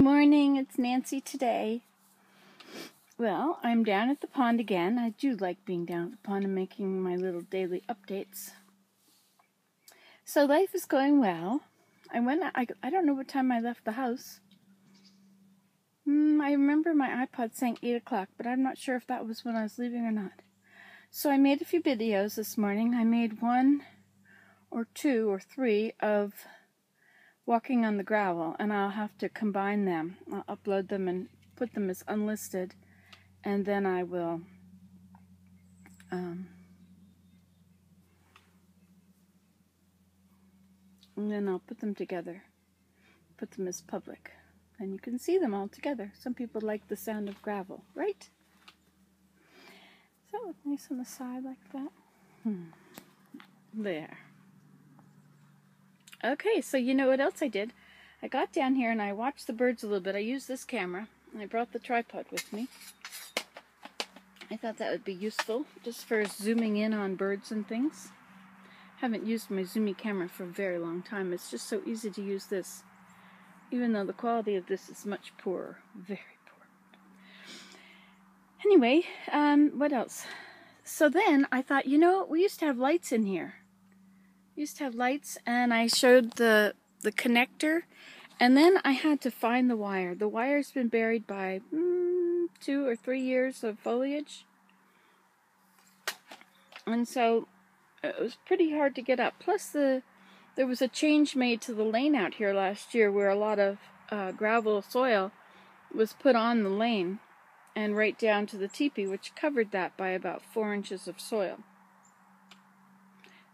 morning, it's Nancy today. Well, I'm down at the pond again. I do like being down at the pond and making my little daily updates. So life is going well. I don't know what time I left the house. I remember my iPod saying 8 o'clock, but I'm not sure if that was when I was leaving or not. So I made a few videos this morning. I made 1 or 2 or 3 of walking on the gravel, and I'll have to combine them. I'll upload them and put them as unlisted, and then I will and then I'll put them together, put them as public, and you can see them all together. Some people like the sound of gravel, right? Does that look nice on the side like that? There. Okay, so you know what else I did? I got down here and I watched the birds a little bit. I used this camera, and I brought the tripod with me. I thought that would be useful, just for zooming in on birds and things. Haven't used my zoomy camera for a very long time. It's just so easy to use this, even though the quality of this is much poorer. Very poor. Anyway, what else? So then I thought, you know, we used to have lights in here. We used to have lights, and I showed the connector, and then I had to find the wire. The wire's been buried by 2 or 3 years of foliage, and so it was pretty hard to get up. Plus there was a change made to the lane out here last year where a lot of gravel soil was put on the lane and right down to the teepee, which covered that by about 4 inches of soil.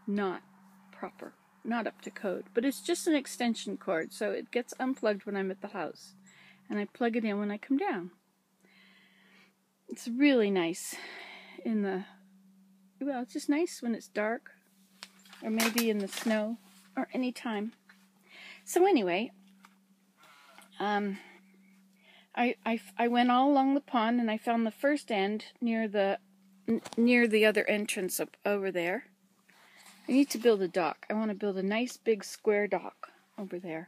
Not proper, not up to code, but it's just an extension cord, so it gets unplugged when I'm at the house, and I plug it in when I come down. It's really nice it's just nice when it's dark, or maybe in the snow, or any time. So anyway, I went all along the pond, and I found the first end near the other entrance up over there. I need to build a dock. I want to build a nice big square dock over there.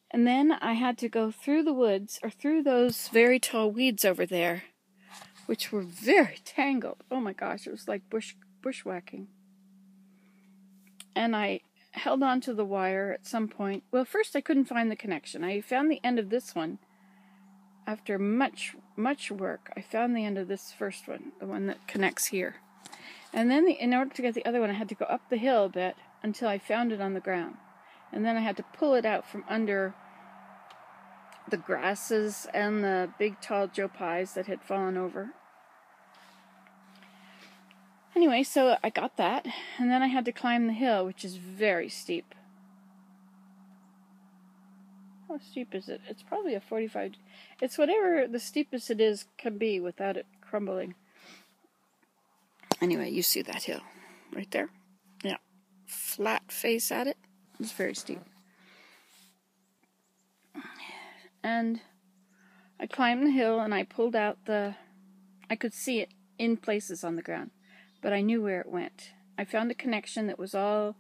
And then I had to go through the woods, or through those very tall weeds over there, which were very tangled. Oh my gosh, it was like bushwhacking. And I held on to the wire at some point. Well, first I couldn't find the connection. I found the end of this one. After much work, I found the end of this first one, the one that connects here. And then in order to get the other one, I had to go up the hill a bit until I found it on the ground. And then I had to pull it out from under the grasses and the big tall Joe Pies that had fallen over. Anyway, so I got that, and then I had to climb the hill, which is very steep. How steep is it? It's probably a 45. It's whatever the steepest it is can be without it crumbling. Anyway, you see that hill right there? Yeah. Flat face at it. It's very steep. And I climbed the hill, and I pulled out I could see it in places on the ground, but I knew where it went. I found a connection that was all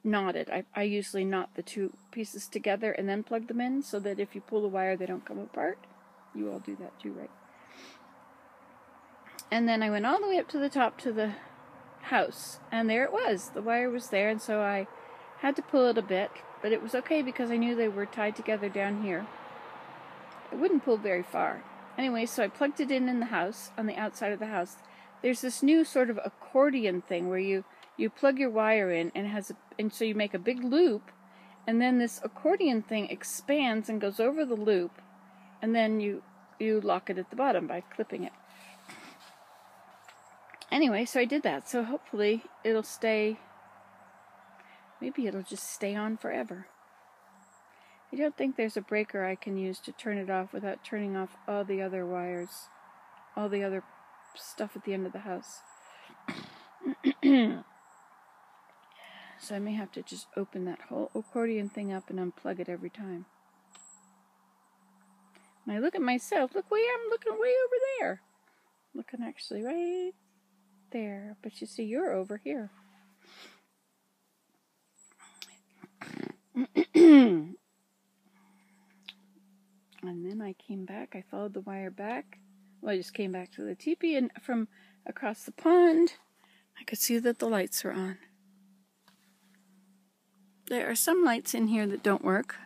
knotted. I usually knot the 2 pieces together and then plug them in so that if you pull the wire, they don't come apart. You all do that too, right? And then I went all the way up to the top to the house, and there it was. The wire was there, and so I had to pull it a bit, but it was okay because I knew they were tied together down here. It wouldn't pull very far. Anyway, so I plugged it in the house, on the outside of the house. There's this new sort of accordion thing where you plug your wire in, and so you make a big loop, and then this accordion thing expands and goes over the loop, and then you lock it at the bottom by clipping it. Anyway, so I did that. So hopefully it'll stay. Maybe it'll just stay on forever. I don't think there's a breaker I can use to turn it off without turning off all the other wires, all the other stuff at the end of the house. So I may have to just open that whole accordion thing up and unplug it every time. When I look at myself, I'm looking way over there. Looking actually right there, but you see, you're over here. And then I came back. I followed the wire back. Well, I just came back to the teepee, and from across the pond, I could see that the lights were on. There are some lights in here that don't work.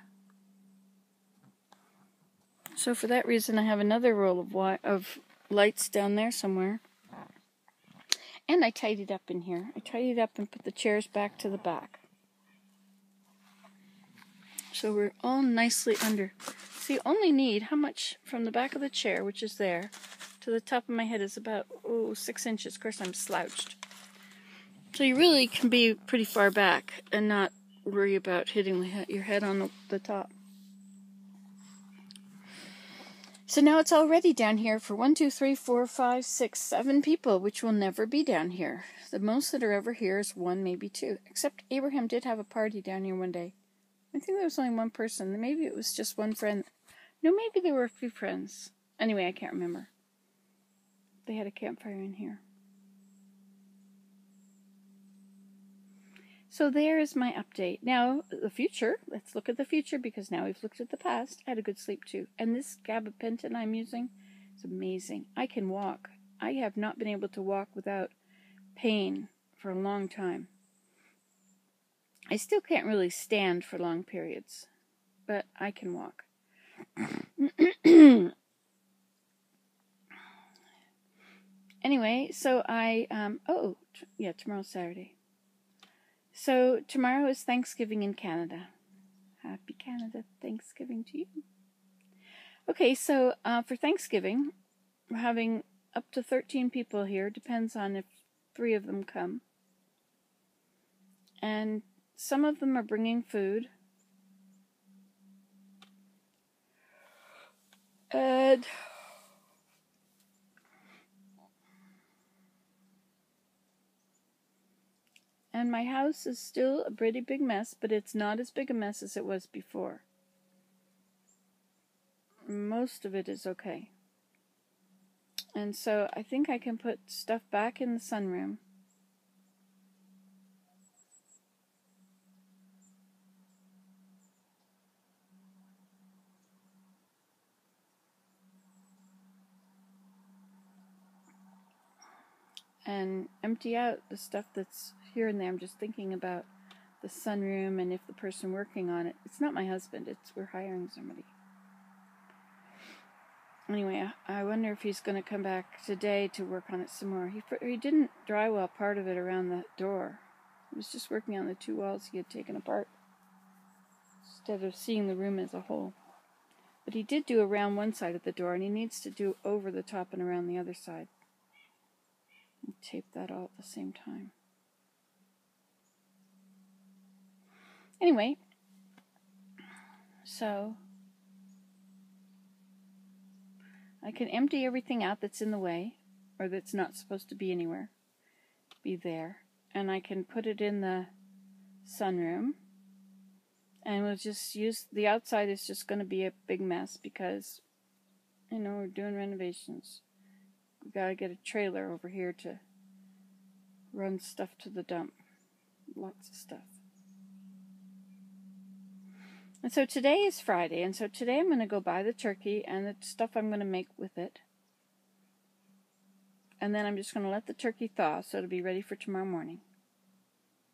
So for that reason, I have another roll of lights down there somewhere. And I tidied up in here. I tidied up and put the chairs back to the back. So we're all nicely under. So you only need, how much from the back of the chair, which is there, to the top of my head is about 6 inches. Of course, I'm slouched. So you really can be pretty far back and not worry about hitting your head on the top. So now it's already down here for 1, 2, 3, 4, 5, 6, 7 people, which will never be down here. The most that are ever here is 1, maybe 2. Except Abraham did have a party down here one day. I think there was only 1 person. Maybe it was just 1 friend. No, maybe there were a few friends. Anyway, I can't remember. They had a campfire in here. So there is my update. Now, the future. Let's look at the future, because now we've looked at the past. I had a good sleep too. And this gabapentin I'm using is amazing. I can walk. I have not been able to walk without pain for a long time. I still can't really stand for long periods, but I can walk. Anyway, so tomorrow's Saturday. So tomorrow is Thanksgiving in Canada. Happy Canada Thanksgiving to you. Okay, so for Thanksgiving, we're having up to 13 people here. Depends on if 3 of them come. And some of them are bringing food. And my house is still a pretty big mess, but it's not as big a mess as it was before. Most of it is okay. And so I think I can put stuff back in the sunroom. And empty out the stuff that's here and there. I'm just thinking about the sunroom and if the person working on it. It's not my husband. We're hiring somebody. Anyway, I wonder if he's going to come back today to work on it some more. He didn't drywall part of it around the door. He was just working on the 2 walls he had taken apart instead of seeing the room as a whole. But he did do around one side of the door, and he needs to do over the top and around the other side. And tape that all at the same time. Anyway, so I can empty everything out that's in the way, or that's not supposed to be anywhere, be there, and I can put it in the sunroom, and we'll just use, the outside is just going to be a big mess because, we're doing renovations. We've got to get a trailer over here to run stuff to the dump. Lots of stuff. And so today is Friday, and so today I'm going to go buy the turkey and the stuff I'm going to make with it. And then I'm just going to let the turkey thaw so it'll be ready for tomorrow morning.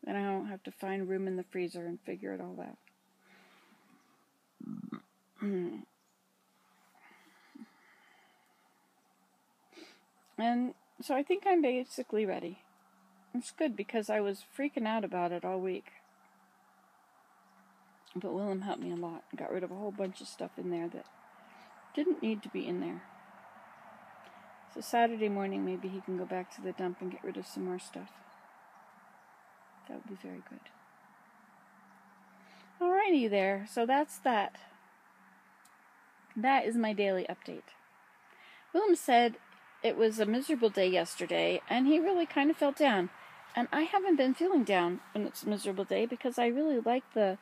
Then I don't have to find room in the freezer and figure it all out. And so I think I'm basically ready. It's good because I was freaking out about it all week. But Willem helped me a lot and got rid of a whole bunch of stuff in there that didn't need to be in there. So Saturday morning maybe he can go back to the dump and get rid of some more stuff. That would be very good. Alrighty there, so that's that. That is my daily update. Willem said it was a miserable day yesterday, and he really kind of felt down. And I haven't been feeling down when it's a miserable day because I really like the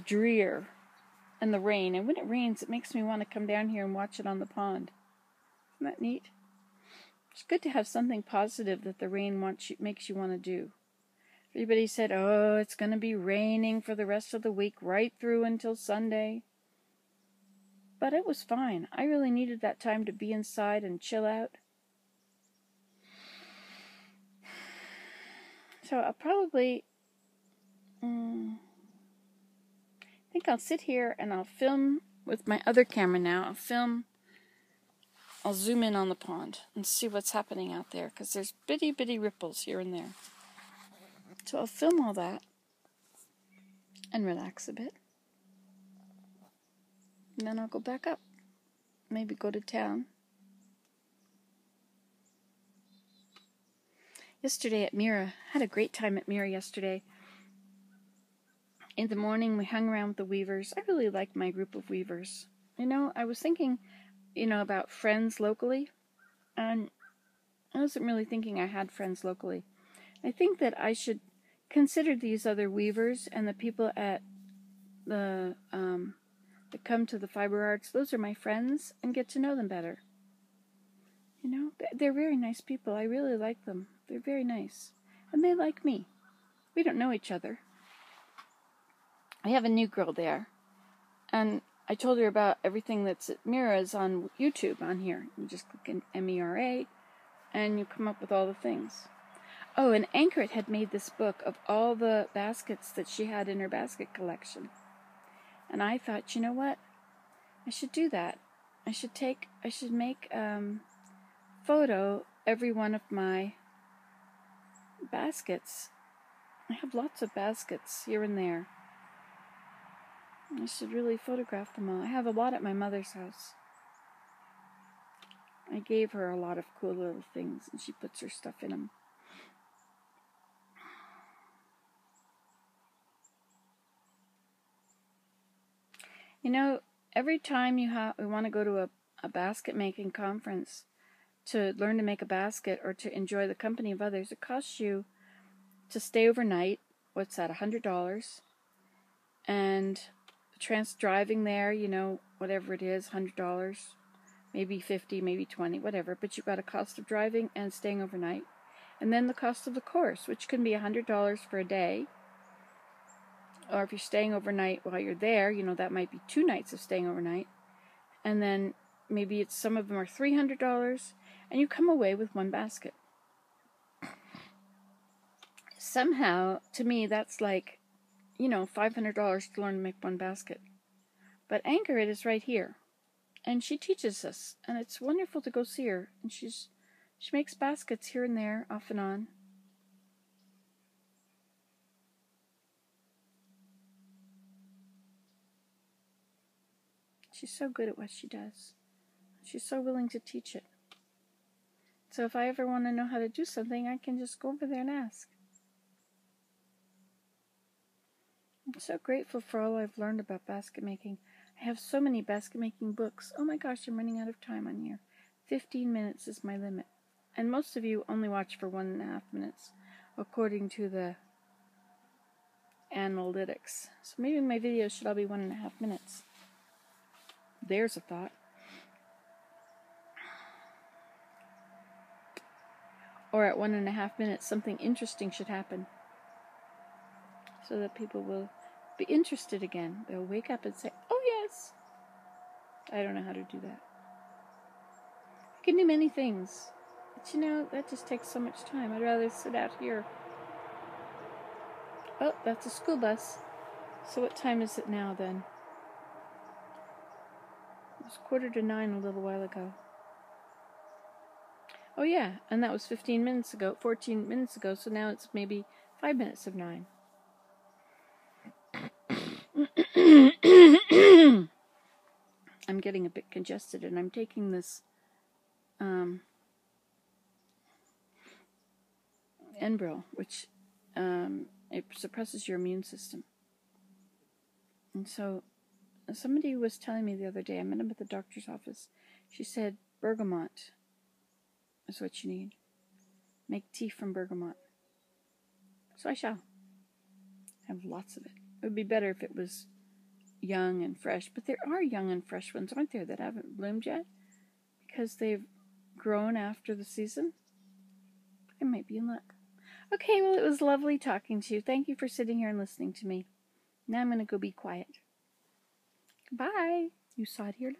drear and the rain. And when it rains, it makes me want to come down here and watch it on the pond. Isn't that neat? It's good to have something positive that the rain makes you want to do. Everybody said, oh, it's going to be raining for the rest of the week, right through until Sunday. But it was fine. I really needed that time to be inside and chill out. So I'll probably, I think I'll sit here and I'll film with my other camera now. I'll zoom in on the pond and see what's happening out there, because there's bitty ripples here and there. So I'll film all that and relax a bit. And then I'll go back up. Maybe go to town. Yesterday at Mira, had a great time at Mira yesterday. In the morning, we hung around with the weavers. I really like my group of weavers. I was thinking, about friends locally, and I wasn't really thinking I had friends locally. I think that I should consider these other weavers and the people at that come to the fiber arts. Those are my friends, and get to know them better. They're very nice people. I really like them. They're very nice. And they like me. We don't know each other. I have a new girl there. And I told her about everything that's at Mira's on YouTube on here. You just click in MERA and you come up with all the things. Oh, and Anchoret had made this book of all the baskets that she had in her basket collection. And I thought, you know what? I should do that. I should make photo every one of my baskets. I have lots of baskets here and there. I should really photograph them all. I have a lot at my mother's house. I gave her a lot of cool little things, and she puts her stuff in them. Every time we want to go to a basket making conference to learn to make a basket or to enjoy the company of others, it costs you to stay overnight. What's that, $100? And driving there, whatever it is, $100, maybe $50, maybe $20, whatever. But you've got a cost of driving and staying overnight. And then the cost of the course, which can be $100 for a day. Or if you're staying overnight while you're there, that might be 2 nights of staying overnight. And then maybe some of them are $300, and you come away with 1 basket. Somehow, to me, that's like, $500 to learn to make 1 basket. But Anchoret is right here, and she teaches us, and it's wonderful to go see her. And she makes baskets here and there, off and on. She's so good at what she does. She's so willing to teach it. So if I ever want to know how to do something, I can just go over there and ask. I'm so grateful for all I've learned about basket making. I have so many basket making books. Oh my gosh, I'm running out of time on here. 15 minutes is my limit. And most of you only watch for 1.5 minutes, according to the analytics. So maybe my videos should all be 1.5 minutes. There's a thought. Or at 1.5 minutes, something interesting should happen, so that people will be interested again. They'll wake up and say, oh yes. I don't know how to do that. I can do many things, but that just takes so much time. I'd rather sit out here. Oh, that's a school bus. So what time is it now then? It was 9:15 a little while ago. Oh yeah, and that was 14 minutes ago, so now it's maybe 5 minutes of 9. I'm getting a bit congested, and I'm taking this Enbrel, which it suppresses your immune system. And so somebody was telling me the other day, I met him at the doctor's office, she said, bergamot is what you need. Make tea from bergamot. So I shall. Have lots of it. It would be better if it was young and fresh, but there are young and fresh ones, aren't there, that haven't bloomed yet? Because they've grown after the season? I might be in luck. Okay, well, it was lovely talking to you. Thank you for sitting here and listening to me. Now I'm going to go be quiet. Bye. You saw it here live.